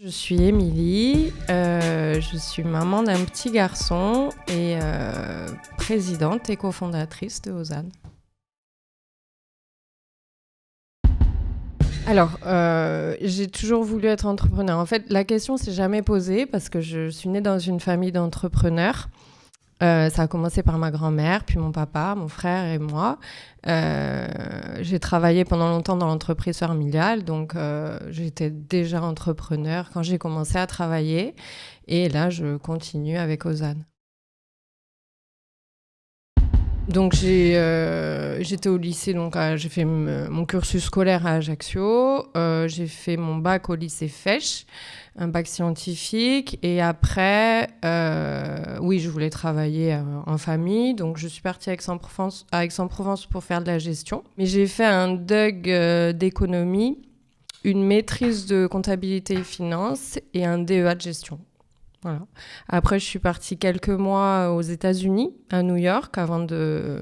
Je suis Émilie, je suis maman d'un petit garçon et présidente et cofondatrice de Ozan. Alors, j'ai toujours voulu être entrepreneur. En fait, la question s'est jamais posée parce que je suis née dans une famille d'entrepreneurs. Ça a commencé par ma grand-mère, puis mon papa, mon frère et moi. J'ai travaillé pendant longtemps dans l'entreprise familiale, donc j'étais déjà entrepreneur quand j'ai commencé à travailler. Et là, je continue avec Ozan. Donc j'étais au lycée, donc j'ai fait mon cursus scolaire à Ajaccio. J'ai fait mon bac au lycée Fesch, un bac scientifique. Et après, oui, je voulais travailler en famille. Donc je suis partie à Aix-en-Provence pour faire de la gestion. Mais j'ai fait un DUG d'économie, une maîtrise de comptabilité et finance et un DEA de gestion. Voilà. Après, je suis partie quelques mois aux États-Unis, à New York, avant de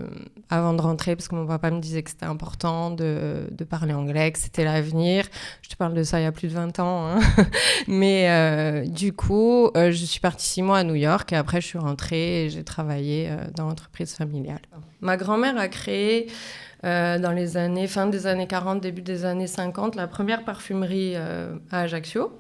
rentrer, parce que mon papa me disait que c'était important de parler anglais, que c'était l'avenir. Je te parle de ça il y a plus de 20 ans. Hein. Mais du coup, je suis partie 6 mois à New York et après, je suis rentrée et j'ai travaillé dans l'entreprise familiale. Ma grand-mère a créé dans les années, fin des années 40, début des années 50, la première parfumerie à Ajaccio.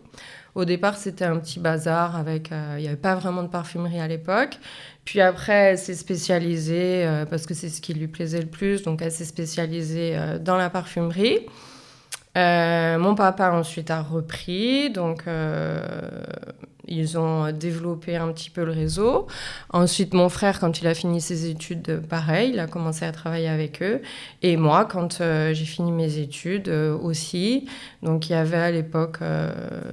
Au départ, c'était un petit bazar avec... il n'y avait pas vraiment de parfumerie à l'époque. Puis après, elle s'est spécialisée, parce que c'est ce qui lui plaisait le plus, donc elle s'est spécialisée dans la parfumerie. Mon papa ensuite a repris, donc ils ont développé un petit peu le réseau. Ensuite, mon frère, quand il a fini ses études, pareil, il a commencé à travailler avec eux. Et moi, quand j'ai fini mes études aussi, donc il y avait à l'époque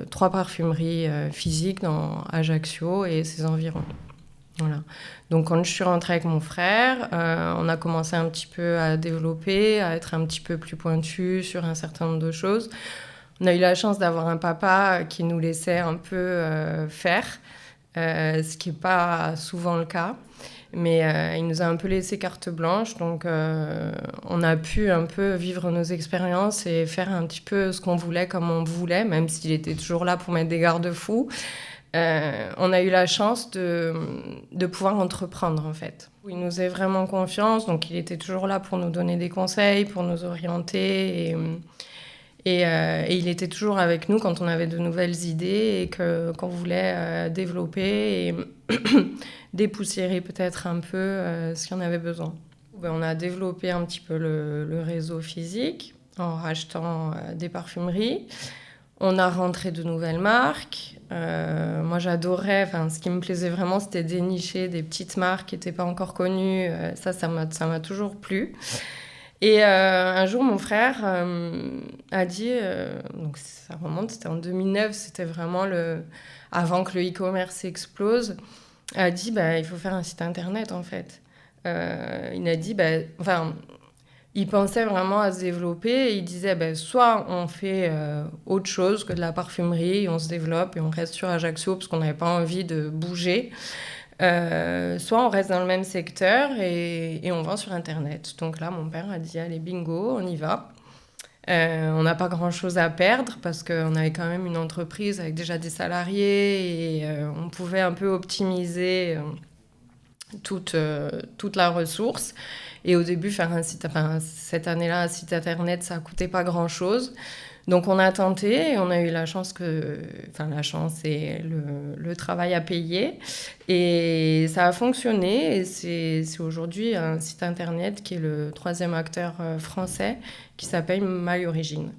3 parfumeries physiques dans Ajaccio et ses environs. Voilà. Donc quand je suis rentrée avec mon frère, on a commencé un petit peu à développer, à être un petit peu plus pointu sur un certain nombre de choses. On a eu la chance d'avoir un papa qui nous laissait un peu faire, ce qui n'est pas souvent le cas. Mais il nous a un peu laissé carte blanche, donc on a pu un peu vivre nos expériences et faire un petit peu ce qu'on voulait comme on voulait, même s'il était toujours là pour mettre des garde-fous. On a eu la chance de pouvoir entreprendre, en fait. Il nous faisait vraiment confiance, donc il était toujours là pour nous donner des conseils, pour nous orienter. Et il était toujours avec nous quand on avait de nouvelles idées et qu'on voulait développer et dépoussiérer peut-être un peu ce qu'il y en avait besoin. On a développé un petit peu le réseau physique en rachetant des parfumeries. On a rentré de nouvelles marques. Moi, j'adorais, ce qui me plaisait vraiment, c'était dénicher des petites marques qui n'étaient pas encore connues. Ça m'a toujours plu. Et un jour, mon frère a dit, donc ça remonte, c'était en 2009, c'était vraiment avant que le e-commerce explose, a dit, il faut faire un site internet, en fait. Il a dit, il pensait vraiment à se développer et il disait soit on fait autre chose que de la parfumerie, on se développe et on reste sur Ajaccio parce qu'on n'avait pas envie de bouger, soit on reste dans le même secteur et on vend sur Internet. Donc là, mon père a dit allez, bingo, on y va. On n'a pas grand-chose à perdre parce qu'on avait quand même une entreprise avec déjà des salariés et on pouvait un peu optimiser toute la ressource. Et au début, faire cette année-là, un site internet, ça ne coûtait pas grand-chose. Donc on a tenté et on a eu la chance la chance et le travail à payer. Et ça a fonctionné et c'est aujourd'hui un site internet qui est le 3e acteur français qui s'appelle My Origin.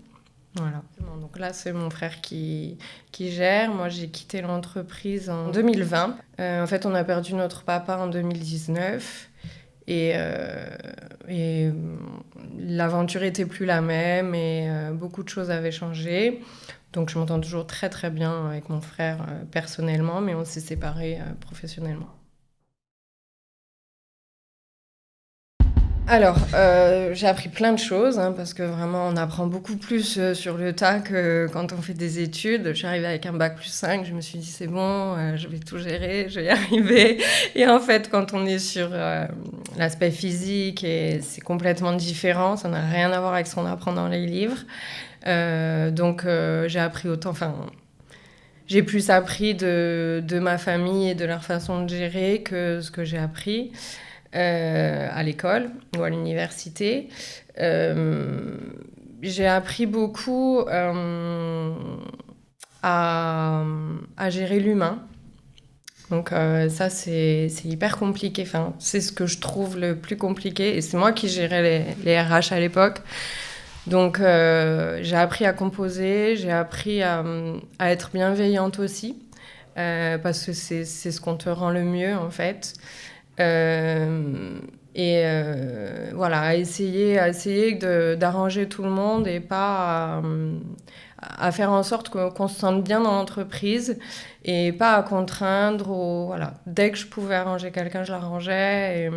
Voilà. Donc là, c'est mon frère qui gère. Moi, j'ai quitté l'entreprise en 2020. En fait, on a perdu notre papa en 2019. Et l'aventure était plus la même et beaucoup de choses avaient changé. Donc je m'entends toujours très très bien avec mon frère personnellement, mais on s'est séparés professionnellement. Alors, j'ai appris plein de choses, parce que vraiment, on apprend beaucoup plus sur le tas que quand on fait des études. Je suis arrivée avec un bac plus 5, je me suis dit, c'est bon, je vais tout gérer, je vais y arriver. Et en fait, quand on est sur l'aspect physique, c'est complètement différent, ça n'a rien à voir avec ce qu'on apprend dans les livres. Donc, j'ai appris autant... j'ai plus appris de ma famille et de leur façon de gérer que ce que j'ai appris à l'école ou à l'université. Euh, j'ai appris beaucoup à gérer l'humain. Donc ça, c'est hyper compliqué. Enfin, c'est ce que je trouve le plus compliqué. Et c'est moi qui gérais les RH à l'époque. Donc j'ai appris à composer, j'ai appris à être bienveillante aussi. Parce que c'est ce qu'on te rend le mieux, en fait. Euh, voilà, à essayer d'arranger tout le monde et pas à faire en sorte qu'on se sente bien dans l'entreprise et pas à contraindre. Voilà. Dès que je pouvais arranger quelqu'un, je l'arrangeais.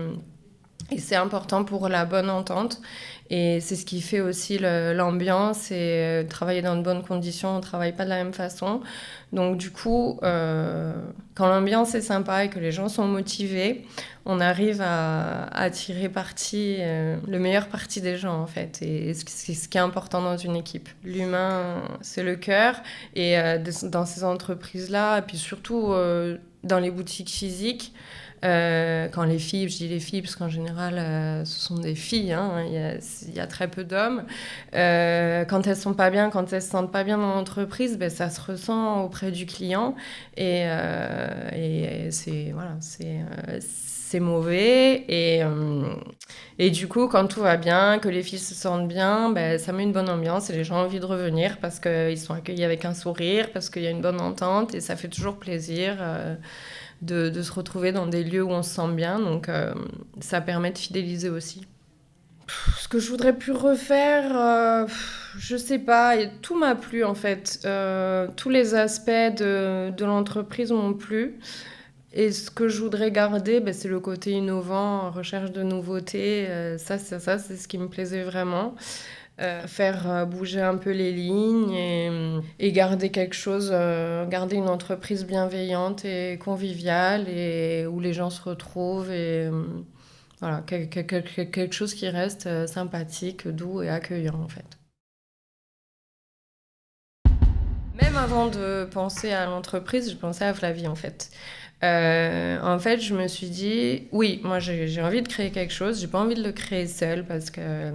Et c'est important pour la bonne entente. Et c'est ce qui fait aussi l'ambiance et travailler dans de bonnes conditions. On ne travaille pas de la même façon. Donc du coup, quand l'ambiance est sympa et que les gens sont motivés, on arrive à tirer parti, le meilleur parti des gens en fait. Et c'est ce qui est important dans une équipe. L'humain, c'est le cœur. Et dans ces entreprises-là, et puis surtout dans les boutiques physiques, quand les filles, je dis les filles parce qu'en général ce sont des filles, hein, il y a très peu d'hommes, quand elles sont pas bien, quand elles se sentent pas bien dans l'entreprise, ben, ça se ressent auprès du client et c'est voilà, c'est mauvais et du coup quand tout va bien, que les filles se sentent bien, ben, ça met une bonne ambiance et les gens ont envie de revenir parce qu'ils sont accueillis avec un sourire, parce qu'il y a une bonne entente et ça fait toujours plaisir. De se retrouver dans des lieux où on se sent bien. Donc, ça permet de fidéliser aussi. Ce que je voudrais plus refaire, je sais pas. Tout m'a plu en fait. Tous les aspects de l'entreprise m'ont plu. Et ce que je voudrais garder, ben, c'est le côté innovant, recherche de nouveautés. Ça, c'est ce qui me plaisait vraiment. Faire bouger un peu les lignes et garder quelque chose, garder une entreprise bienveillante et conviviale et où les gens se retrouvent et voilà, quelque chose qui reste sympathique, doux et accueillant en fait. Même avant de penser à l'entreprise, je pensais à Flavie en fait. En fait, je me suis dit, oui, moi j'ai envie de créer quelque chose, j'ai pas envie de le créer seule parce que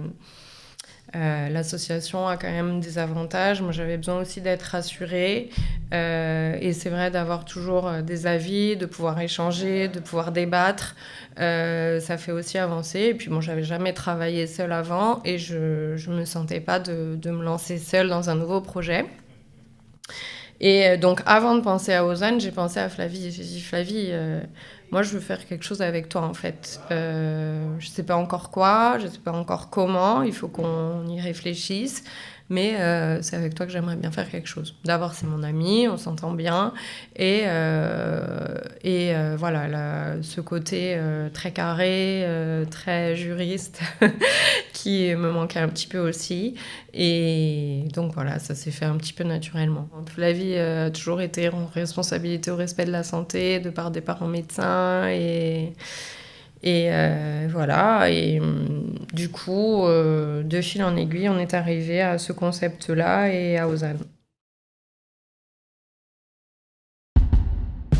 l'association a quand même des avantages. Moi, j'avais besoin aussi d'être rassurée. Et c'est vrai d'avoir toujours des avis, de pouvoir échanger, de pouvoir débattre. Ça fait aussi avancer. Et puis, bon, j'avais jamais travaillé seule avant et je me sentais pas de me lancer seule dans un nouveau projet. Et donc, avant de penser à Ozan, j'ai pensé à Flavie. J'ai dit, Flavie, moi, je veux faire quelque chose avec toi, en fait. Je ne sais pas encore quoi, je ne sais pas encore comment, il faut qu'on y réfléchisse. Mais c'est avec toi que j'aimerais bien faire quelque chose. D'abord, c'est mon ami, on s'entend bien. Voilà, ce côté très carré, très juriste, qui me manquait un petit peu aussi. Et donc voilà, ça s'est fait un petit peu naturellement. La vie a toujours été en responsabilité au respect de la santé, de par des parents médecins. Voilà. Et du coup, de fil en aiguille, on est arrivé à ce concept-là et à Ozan.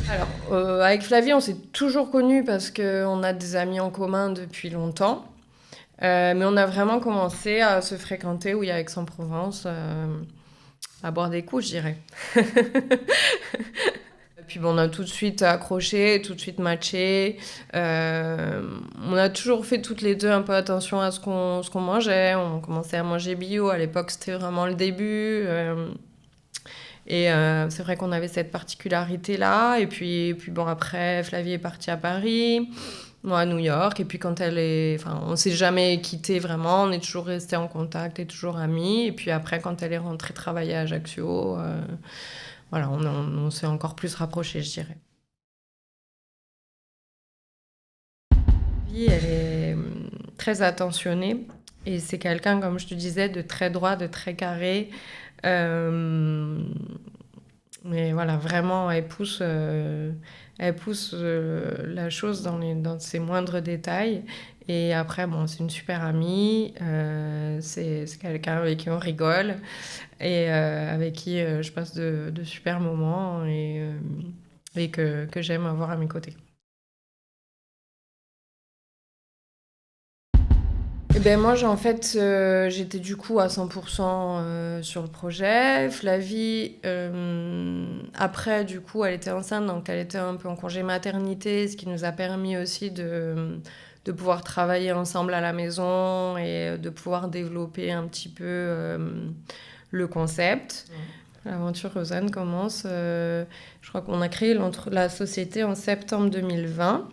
Alors, avec Flavie, on s'est toujours connus parce qu'on a des amis en commun depuis longtemps. Mais on a vraiment commencé à se fréquenter, oui, à Aix-en-Provence, à boire des coups, je dirais. Et puis bon, on a tout de suite accroché, tout de suite matché. On a toujours fait toutes les deux un peu attention à ce qu'on mangeait. On commençait à manger bio. À l'époque, c'était vraiment le début. C'est vrai qu'on avait cette particularité-là. Et puis bon, après, Flavie est partie à Paris, moi à New York. Et puis quand elle est... Enfin, on s'est jamais quitté vraiment. On est toujours resté en contact et toujours amis. Et puis après, quand elle est rentrée travailler à Ajaccio, voilà, on s'est encore plus rapprochés, je dirais. Flavie, elle est très attentionnée. Et c'est quelqu'un, comme je te disais, de très droit, de très carré. Euh, Mais voilà, vraiment, elle pousse la chose dans ses moindres détails. Et après, bon, c'est une super amie. C'est quelqu'un avec qui on rigole et avec qui je passe de super moments et que j'aime avoir à mes côtés. Eh ben moi, en fait, j'étais du coup à 100% sur le projet. Flavie, après, du coup, elle était enceinte, donc elle était un peu en congé maternité, ce qui nous a permis aussi de pouvoir travailler ensemble à la maison et de pouvoir développer un petit peu le concept. L'aventure Rosanne commence, je crois qu'on a créé la société en septembre 2020.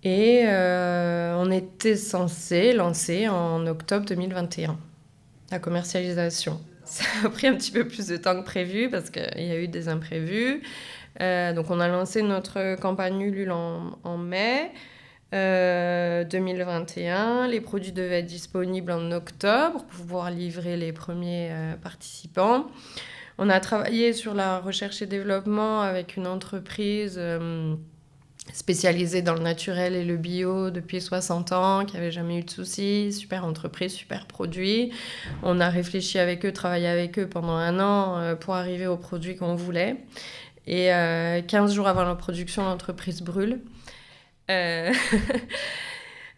Et on était censé lancer en octobre 2021 la commercialisation. Ça a pris un petit peu plus de temps que prévu parce qu'il y a eu des imprévus. Donc on a lancé notre campagne Ulule en mai 2021. Les produits devaient être disponibles en octobre pour pouvoir livrer les premiers participants. On a travaillé sur la recherche et développement avec une entreprise spécialisée dans le naturel et le bio depuis 60 ans, qui n'avait jamais eu de soucis, super entreprise, super produit. On a réfléchi avec eux, travaillé avec eux pendant 1 an pour arriver au produit qu'on voulait. Et 15 jours avant la production, l'entreprise brûle. On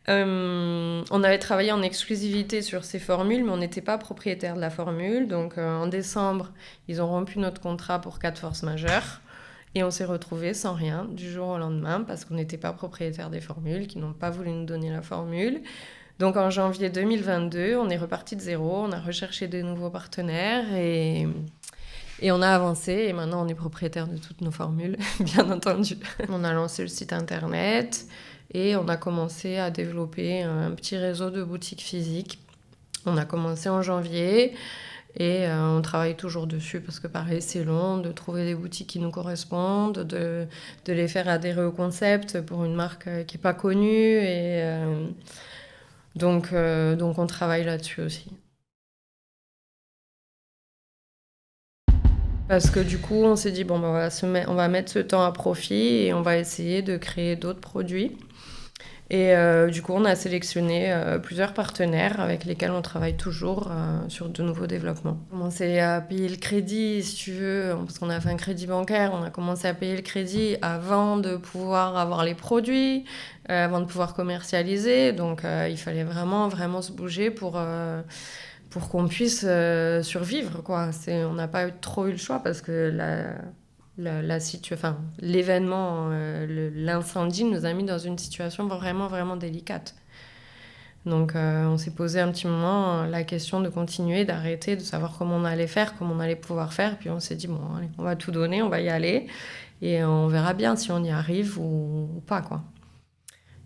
avait travaillé en exclusivité sur ces formules, mais on n'était pas propriétaire de la formule. Donc en décembre, ils ont rompu notre contrat pour cas de force majeure. Et on s'est retrouvés sans rien du jour au lendemain parce qu'on n'était pas propriétaire des formules, qu'ils n'ont pas voulu nous donner la formule. Donc en janvier 2022, on est reparti de zéro, on a recherché de nouveaux partenaires et on a avancé. Et maintenant, on est propriétaire de toutes nos formules, bien entendu. On a lancé le site internet et on a commencé à développer un petit réseau de boutiques physiques. On a commencé en janvier. Et on travaille toujours dessus parce que pareil, c'est long de trouver des boutiques qui nous correspondent, de les faire adhérer au concept pour une marque qui n'est pas connue. Et donc on travaille là-dessus aussi. Parce que du coup, on s'est dit, bon, bah, on va mettre ce temps à profit et on va essayer de créer d'autres produits. Et du coup, on a sélectionné plusieurs partenaires avec lesquels on travaille toujours sur de nouveaux développements. On a commencé à payer le crédit, si tu veux, parce qu'on a fait un crédit bancaire. On a commencé à payer le crédit avant de pouvoir avoir les produits, avant de pouvoir commercialiser. Donc, il fallait vraiment, vraiment se bouger pour qu'on puisse survivre, quoi. On n'a pas trop eu le choix parce que l'événement, l'incendie nous a mis dans une situation vraiment, vraiment délicate. Donc on s'est posé un petit moment la question de continuer, d'arrêter, de savoir comment on allait faire, comment on allait pouvoir faire. Puis on s'est dit, bon, allez, on va tout donner, on va y aller. Et on verra bien si on y arrive ou pas, quoi.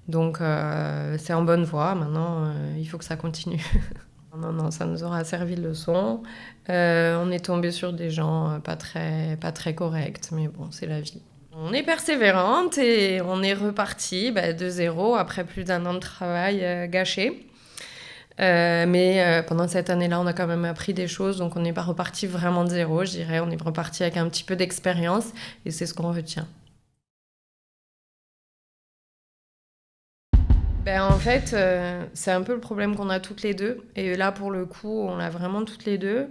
Donc c'est en bonne voie. Maintenant, il faut que ça continue. Non, ça nous aura servi de leçon. On est tombé sur des gens pas très corrects, mais bon, c'est la vie. On est persévérante et on est reparti de zéro après plus d'1 an de travail gâché. Mais pendant cette année-là, on a quand même appris des choses, donc on n'est pas reparti vraiment de zéro, je dirais. On est reparti avec un petit peu d'expérience et c'est ce qu'on retient. En fait, c'est un peu le problème qu'on a toutes les deux. Et là, pour le coup, on l'a vraiment toutes les deux.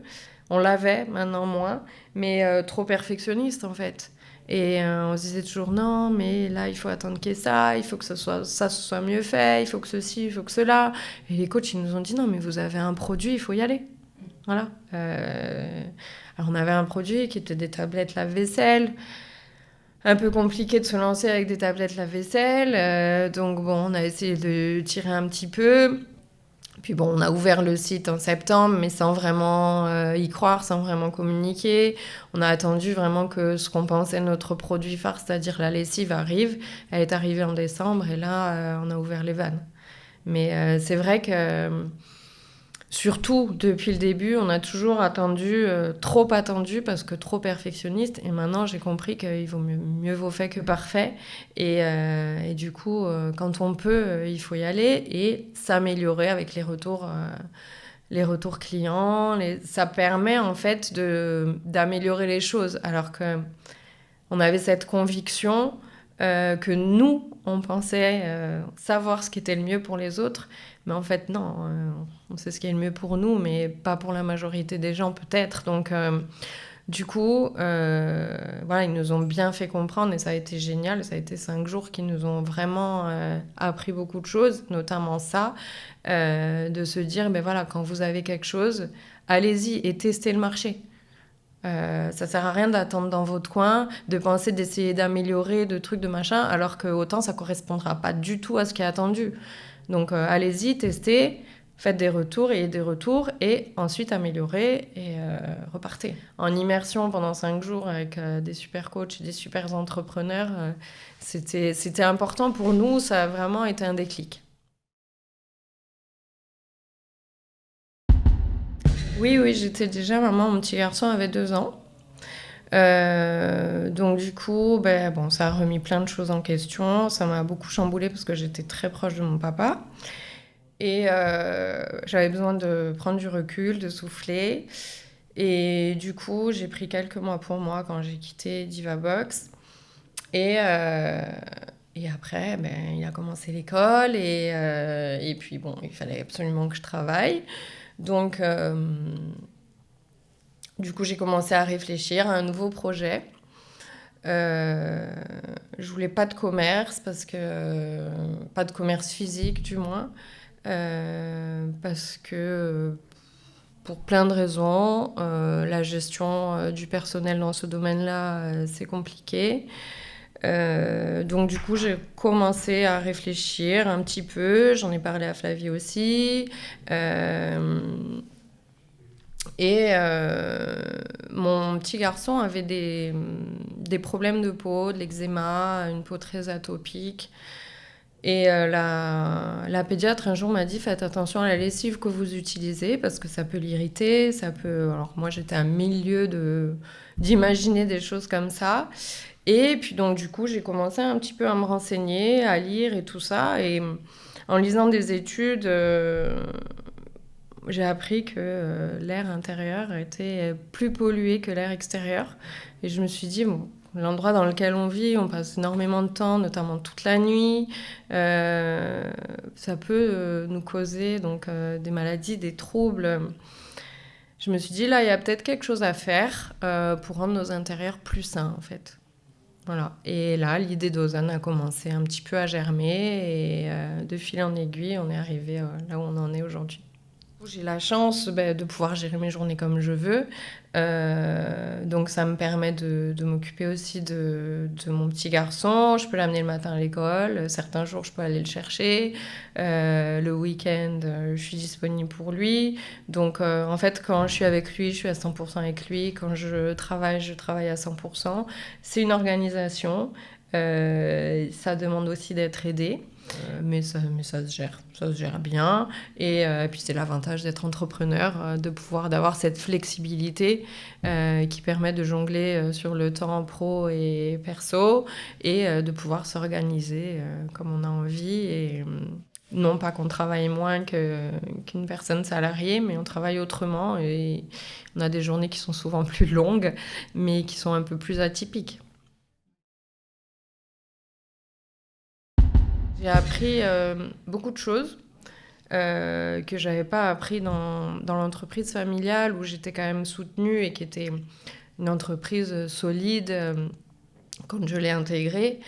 On l'avait, maintenant moins, mais trop perfectionniste en fait. Et on se disait toujours non, mais là, il faut attendre qu'il y ait ça, il faut que ça soit mieux fait, il faut que ceci, il faut que cela. Et les coachs, ils nous ont dit non, mais vous avez un produit, il faut y aller. Voilà. Alors, on avait un produit qui était des tablettes lave-vaisselle. Un peu compliqué de se lancer avec des tablettes lave-vaisselle. Donc bon, on a essayé de tirer un petit peu. Puis bon, on a ouvert le site en septembre, mais sans vraiment y croire, sans vraiment communiquer. On a attendu vraiment que ce qu'on pensait notre produit phare, c'est-à-dire la lessive, arrive. Elle est arrivée en décembre et là, on a ouvert les vannes. Mais c'est vrai que surtout depuis le début, on a toujours attendu, trop attendu parce que trop perfectionniste. Et maintenant, j'ai compris qu'il vaut mieux vaut fait que parfait. Et du coup, quand on peut, il faut y aller et s'améliorer avec les retours clients. Ça permet en fait d'améliorer les choses. Alors que on avait cette conviction que nous, on pensait savoir ce qui était le mieux pour les autres. Mais en fait, non, on sait ce qui est le mieux pour nous, mais pas pour la majorité des gens, peut-être. Donc, du coup, voilà, ils nous ont bien fait comprendre et ça a été génial. Ça a été 5 jours qui nous ont vraiment appris beaucoup de choses, notamment ça, de se dire, ben voilà, quand vous avez quelque chose, allez-y et testez le marché. Ça sert à rien d'attendre dans votre coin, de penser d'essayer d'améliorer, de trucs, de machin, alors que autant ça correspondra pas du tout à ce qui est attendu. Donc allez-y, testez, faites des retours et ensuite améliorez et repartez. En immersion pendant 5 jours avec des super coachs et des super entrepreneurs, c'était important pour nous, ça a vraiment été un déclic. Oui, oui, j'étais déjà maman, mon petit garçon avait 2 ans. Donc du coup, ben, bon, ça a remis plein de choses en question. Ça m'a beaucoup chamboulée parce que j'étais très proche de mon papa. Et j'avais besoin de prendre du recul, de souffler. Et du coup, j'ai pris quelques mois pour moi quand j'ai quitté Divabox. Et, euh, et après, ben, il a commencé l'école. Et puis, bon, il fallait absolument que je travaille. Donc, du coup, j'ai commencé à réfléchir à un nouveau projet. Euh, je voulais pas de commerce parce que pas de commerce physique du moins parce que pour plein de raisons, la gestion du personnel dans ce domaine-là c'est compliqué. Donc du coup j'ai commencé à réfléchir un petit peu, j'en ai parlé à Flavie aussi. Euh, et mon petit garçon avait des problèmes de peau, de l'eczéma, une peau très atopique. Et la pédiatre un jour m'a dit faites attention à la lessive que vous utilisez parce que ça peut l'irriter, ça peut. Alors moi j'étais à milieu d'imaginer des choses comme ça. Et puis donc du coup j'ai commencé un petit peu à me renseigner, à lire et tout ça. Et en lisant des études, j'ai appris que l'air intérieur était plus pollué que l'air extérieur. Et je me suis dit, bon, l'endroit dans lequel on vit, on passe énormément de temps, notamment toute la nuit. Ça peut nous causer donc, des maladies, des troubles. Je me suis dit, là, il y a peut-être quelque chose à faire pour rendre nos intérieurs plus sains, en fait. Voilà. Et là, l'idée d'Ozan a commencé un petit peu à germer. Et de fil en aiguille, on est arrivé là où on en est aujourd'hui. J'ai la chance de pouvoir gérer mes journées comme je veux. Donc ça me permet de m'occuper aussi de mon petit garçon. Je peux l'amener le matin à l'école. Certains jours, je peux aller le chercher. Le week-end, je suis disponible pour lui. Donc en fait, quand je suis avec lui, je suis à 100% avec lui. Quand je travaille à 100%. C'est une organisation. Ça demande aussi d'être aidé. Mais ça se gère bien. Et puis c'est l'avantage d'être entrepreneur, d'avoir cette flexibilité qui permet de jongler sur le temps pro et perso et de pouvoir s'organiser comme on a envie. Et non pas qu'on travaille moins qu'une personne salariée, mais on travaille autrement et on a des journées qui sont souvent plus longues, mais qui sont un peu plus atypiques. J'ai appris beaucoup de choses que j'avais pas appris dans l'entreprise familiale où j'étais quand même soutenue et qui était une entreprise solide quand je l'ai intégrée.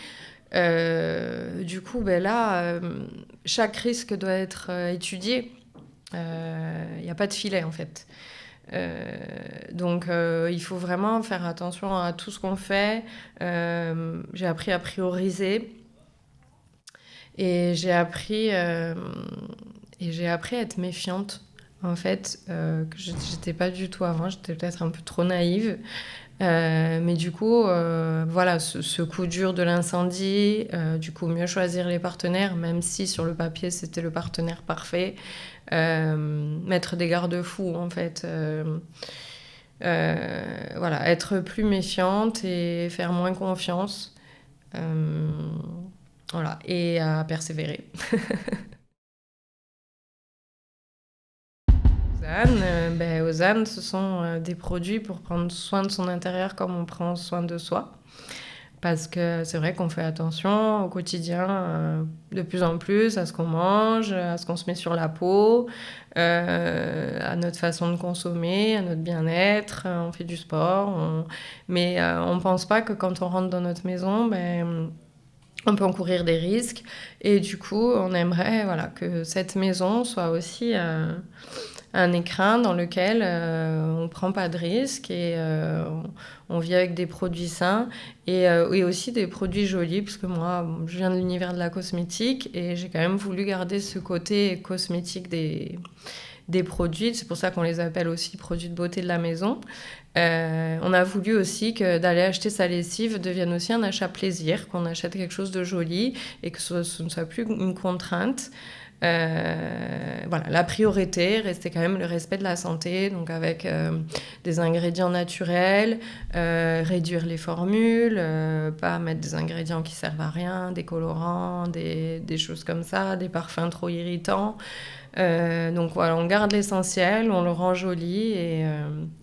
Du coup, ben là, chaque risque doit être étudié. Il n'y a pas de filet en fait. Donc il faut vraiment faire attention à tout ce qu'on fait. J'ai appris à prioriser. Et j'ai appris à être méfiante, en fait, que j'étais pas du tout avant. J'étais peut-être un peu trop naïve. Mais du coup, voilà, ce coup dur de l'incendie, du coup, mieux choisir les partenaires, même si sur le papier, c'était le partenaire parfait. Mettre des garde-fous, en fait. Voilà, être plus méfiante et faire moins confiance. Euh, voilà, et à persévérer. Ozan, ce sont des produits pour prendre soin de son intérieur comme on prend soin de soi. Parce que c'est vrai qu'on fait attention au quotidien de plus en plus à ce qu'on mange, à ce qu'on se met sur la peau, à notre façon de consommer, à notre bien-être. On fait du sport. Mais on ne pense pas que quand on rentre dans notre maison, ben, on peut encourir des risques. Et du coup, on aimerait voilà, que cette maison soit aussi un écrin dans lequel on ne prend pas de risques et on vit avec des produits sains et aussi des produits jolis, parce que moi, je viens de l'univers de la cosmétique et j'ai quand même voulu garder ce côté cosmétique des produits. C'est pour ça qu'on les appelle aussi produits de beauté de la maison. On a voulu aussi que d'aller acheter sa lessive devienne aussi un achat plaisir, qu'on achète quelque chose de joli et que ce ne soit plus une contrainte. Voilà, la priorité restait quand même le respect de la santé, donc avec des ingrédients naturels, réduire les formules, pas mettre des ingrédients qui servent à rien, des colorants, des choses comme ça, des parfums trop irritants. Donc voilà, on garde l'essentiel, on le rend joli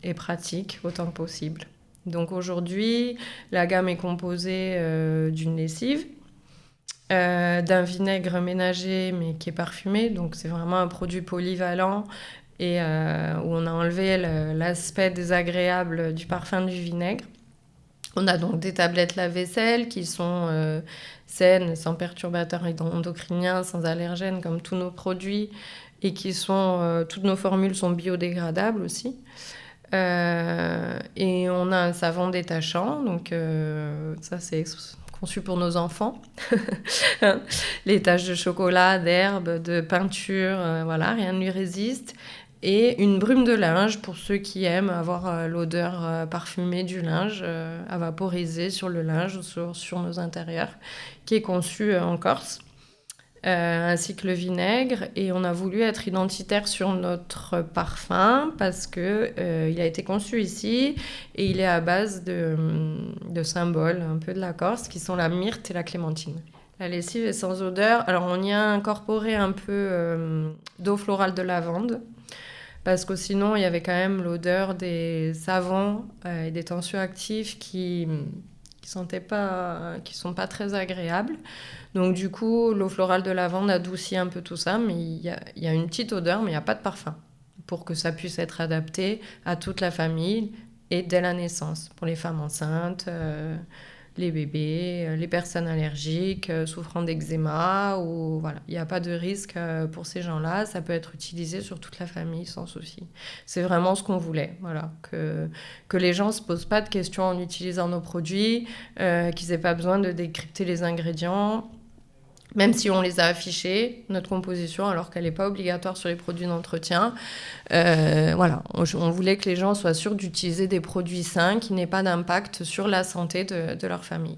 et pratique autant que possible. Donc aujourd'hui, la gamme est composée d'une lessive, d'un vinaigre ménager mais qui est parfumé, donc c'est vraiment un produit polyvalent et où on a enlevé l'aspect désagréable du parfum du vinaigre. On a donc des tablettes lave-vaisselle qui sont saines, sans perturbateurs endocriniens, sans allergènes comme tous nos produits et qui sont toutes nos formules sont biodégradables aussi. Et on a un savon détachant, donc ça c'est conçu pour nos enfants. Les taches de chocolat, d'herbe, de peinture, voilà, rien ne lui résiste. Et une brume de linge pour ceux qui aiment avoir l'odeur parfumée du linge à vaporiser sur le linge ou sur nos intérieurs, qui est conçu en Corse. Ainsi que le vinaigre. Et on a voulu être identitaire sur notre parfum parce que il a été conçu ici et il est à base de symboles un peu de la Corse qui sont la myrte et la clémentine. La lessive est sans odeur. Alors on y a incorporé un peu d'eau florale de lavande parce que sinon il y avait quand même l'odeur des savons et des tensioactifs qui sentaient pas, qui sont pas très agréables. Donc du coup, l'eau florale de lavande adoucit un peu tout ça, mais il y a une petite odeur, mais il n'y a pas de parfum, pour que ça puisse être adapté à toute la famille et dès la naissance, pour les femmes enceintes, les bébés, les personnes allergiques, souffrant d'eczéma, ou voilà, il n'y a pas de risque pour ces gens-là, ça peut être utilisé sur toute la famille sans souci. C'est vraiment ce qu'on voulait, voilà, que les gens ne se posent pas de questions en utilisant nos produits, qu'ils n'aient pas besoin de décrypter les ingrédients, même si on les a affichés, notre composition, alors qu'elle n'est pas obligatoire sur les produits d'entretien. Voilà, on voulait que les gens soient sûrs d'utiliser des produits sains qui n'aient pas d'impact sur la santé de leur famille.